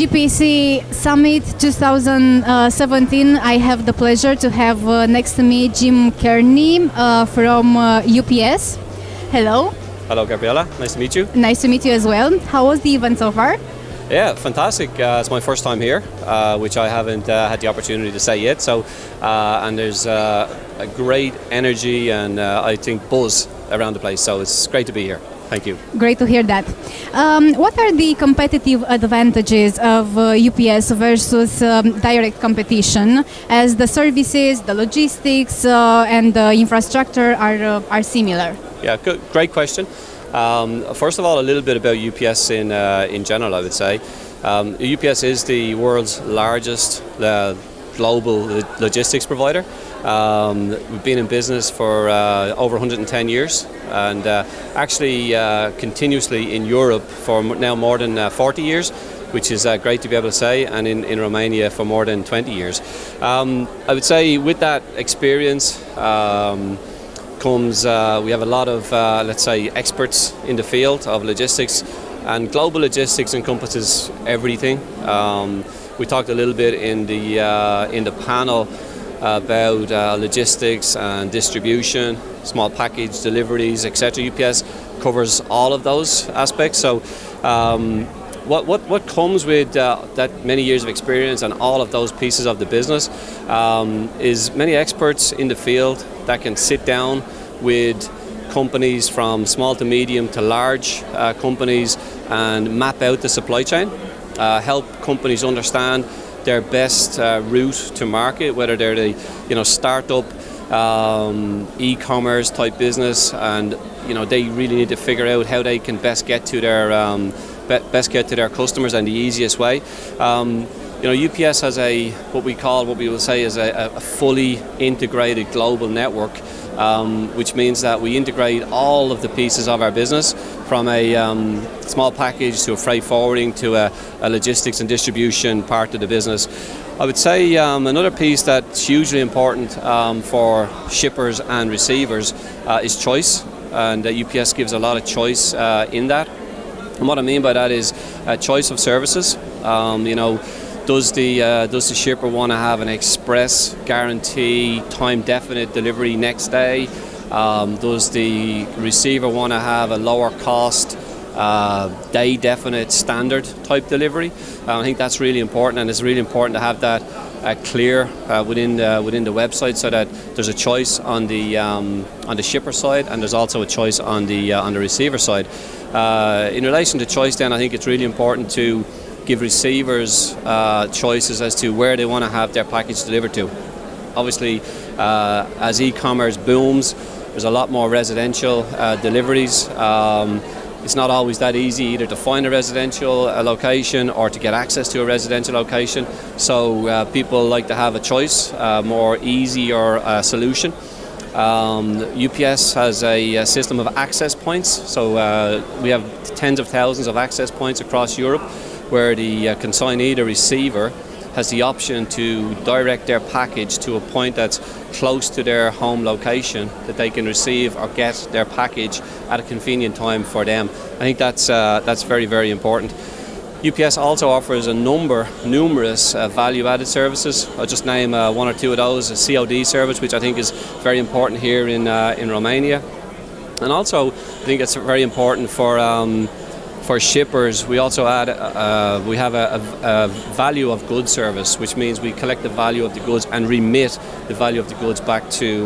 GPeC Summit 2017. I have the pleasure to have next to me Jim Kearney from UPS. Hello. Hello, Gabriella. Nice to meet you. Nice to meet you as well. How was the event so far? Yeah, fantastic. It's my first time here, which I haven't had the opportunity to say yet. So, and there's a great energy and I think buzz around the place. So it's great to be here. Thank you. Great to hear that. What are the competitive advantages of UPS versus direct competition, as the services, the logistics, and the infrastructure are similar? Yeah, good, great question. First of all, a little bit about UPS in general, I would say. UPS is the world's largest global logistics provider. We've been in business for over 110 years and actually continuously in Europe for now more than 40 years, which is great to be able to say, and in Romania for more than 20 years. I would say with that experience comes we have a lot of let's say experts in the field of logistics, and global logistics encompasses everything. We talked a little bit in the panel about logistics and distribution, small package deliveries, etc. UPS covers all of those aspects. So what comes with that many years of experience and all of those pieces of the business is many experts in the field that can sit down with companies from small to medium to large companies and map out the supply chain, help companies understand their best route to market, whether they're the startup e-commerce type business, and they really need to figure out how they can best get to their customers in the easiest way. UPS has what we will say is a fully integrated global network, which means that we integrate all of the pieces of our business, from a small package to a freight forwarding to a logistics and distribution part of the business. I would say another piece that's hugely important for shippers and receivers is choice, and UPS gives a lot of choice in that. And what I mean by that is choice of services. Does the shipper want to have an express guarantee, time definite delivery next day? Does the receiver want to have a lower cost, day definite standard type delivery? I think that's really important, and it's really important to have that clear within the website, so that there's a choice on the shipper side, and there's also a choice on the receiver side. In relation to choice, then I think it's really important to give receivers choices as to where they want to have their package delivered to. Obviously, as e-commerce booms, there's a lot more residential deliveries. It's not always that easy either to find a residential location or to get access to a residential location. So people like to have a choice, more easier solution. UPS has a system of access points. So we have tens of thousands of access points across Europe, where the consignee, the receiver, has the option to direct their package to a point that's close to their home location, that they can receive or get their package at a convenient time for them. I think that's very, very important. UPS also offers numerous value-added services. I'll just name one or two of those. A COD service, which I think is very important here in Romania, and also I think it's very important for shippers. We also add we have a value of goods service, which means we collect the value of the goods and remit the value of the goods back to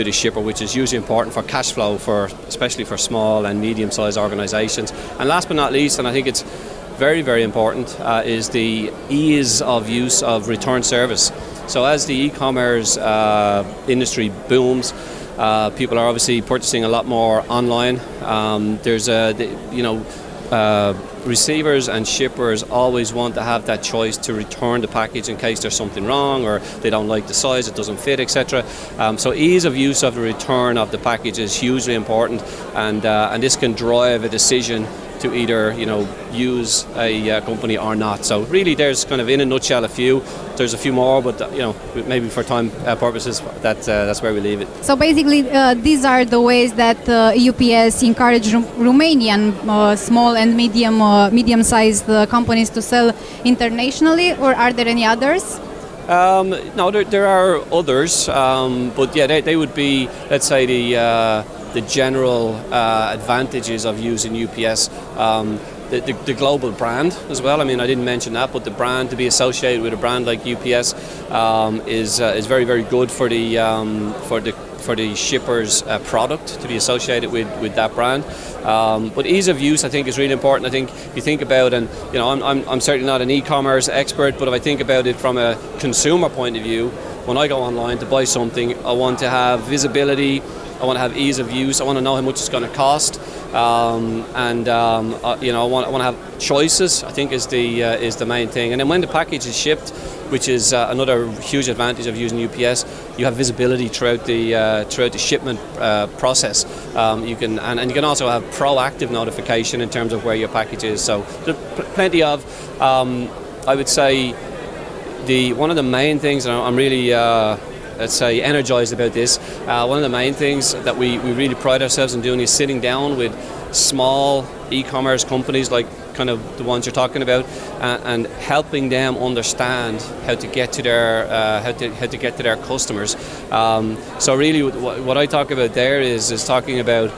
the shipper, which is usually important for cash flow, especially for small and medium-sized organizations. And last but not least, and I think it's very, very important, is the ease of use of return service. So as the e-commerce industry booms, people are obviously purchasing a lot more online. There's receivers and shippers always want to have that choice to return the package in case there's something wrong, or they don't like the size, it doesn't fit, etc. So ease of use of the return of the package is hugely important, and this can drive a decision to either use a company or not. So really, there's kind of in a nutshell a few. There's a few more, but maybe for time purposes, that's where we leave it. So basically, these are the ways that UPS encourage Romanian small and medium-sized companies to sell internationally, or are there any others? No, there are others, but yeah, they would be, let's say, the general advantages of using UPS. The global brand as well. I mean, I didn't mention that, but the brand, to be associated with a brand like UPS, is very, very good for the shipper's product to be associated with that brand. But ease of use, I think, is really important. I think if you think about, and I'm certainly not an e-commerce expert, but if I think about it from a consumer point of view, when I go online to buy something, I want to have visibility. I want to have ease of use. I want to know how much it's going to cost, and I want to have choices. I think is the main thing. And then when the package is shipped, which is another huge advantage of using UPS, you have visibility throughout the shipment process. You can also have proactive notification in terms of where your package is. So there's plenty of, I would say, one of the main things, and I'm really let's say energized about this. One of the main things that we really pride ourselves in doing is sitting down with small e-commerce companies like kind of the ones you're talking about, and helping them understand how to get to their customers. So really, what I talk about there is talking about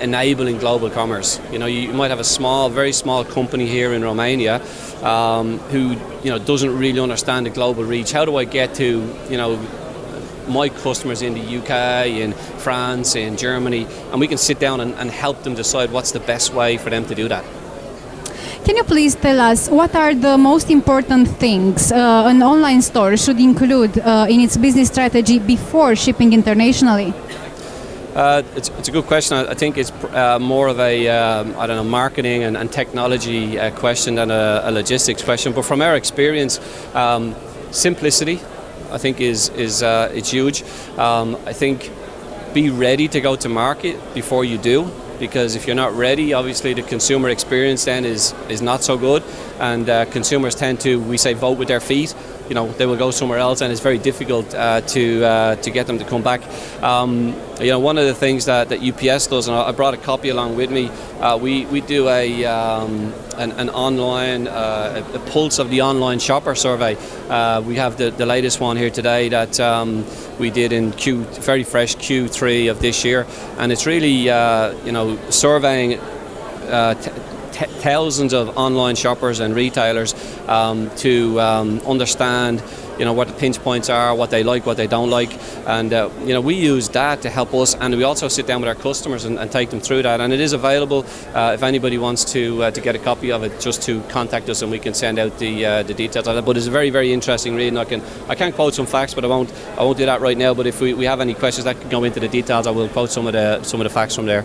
enabling global commerce. You might have a very small company here in Romania who doesn't really understand the global reach. How do I get to my customers in the UK, in France, in Germany, and we can sit down and help them decide what's the best way for them to do that. Can you please tell us what are the most important things an online store should include in its business strategy before shipping internationally? It's a good question. I think it's more of a marketing and technology question than a logistics question. But from our experience, simplicity, I think is huge. I think be ready to go to market before you do, because if you're not ready, obviously the consumer experience then is not so good, and consumers tend to, we say, vote with their feet. They will go somewhere else, and it's very difficult to get them to come back. One of the things that UPS does, and I brought a copy along with me, we do an online a pulse of the online shopper survey. We have the latest one here today that we did in very fresh Q3 of this year, and it's really surveying thousands of online shoppers and retailers to understand what the pinch points are, what they like, what they don't like, and we use that to help us, and we also sit down with our customers and take them through that, and it is available if anybody wants to get a copy of it, just to contact us and we can send out the details of it. But it's a very, very interesting read, and I can quote some facts, but I won't do that right now. But if we have any questions that can go into the details, I will quote some of the facts from there.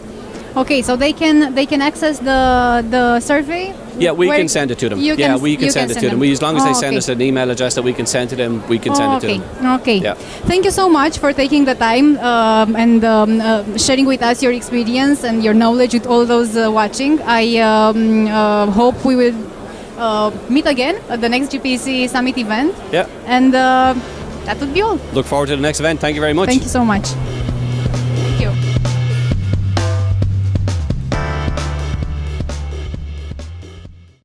Okay, so they can access the survey? Yeah, we can send it to them. We can send it to them. As long as they send us an email address that we can send to them, we can send it to them. Okay. Yeah. Thank you so much for taking the time and sharing with us your experience and your knowledge with all those watching. I hope we will meet again at the next GPeC Summit event. Yeah. And that would be all. Look forward to the next event. Thank you very much. Thank you so much.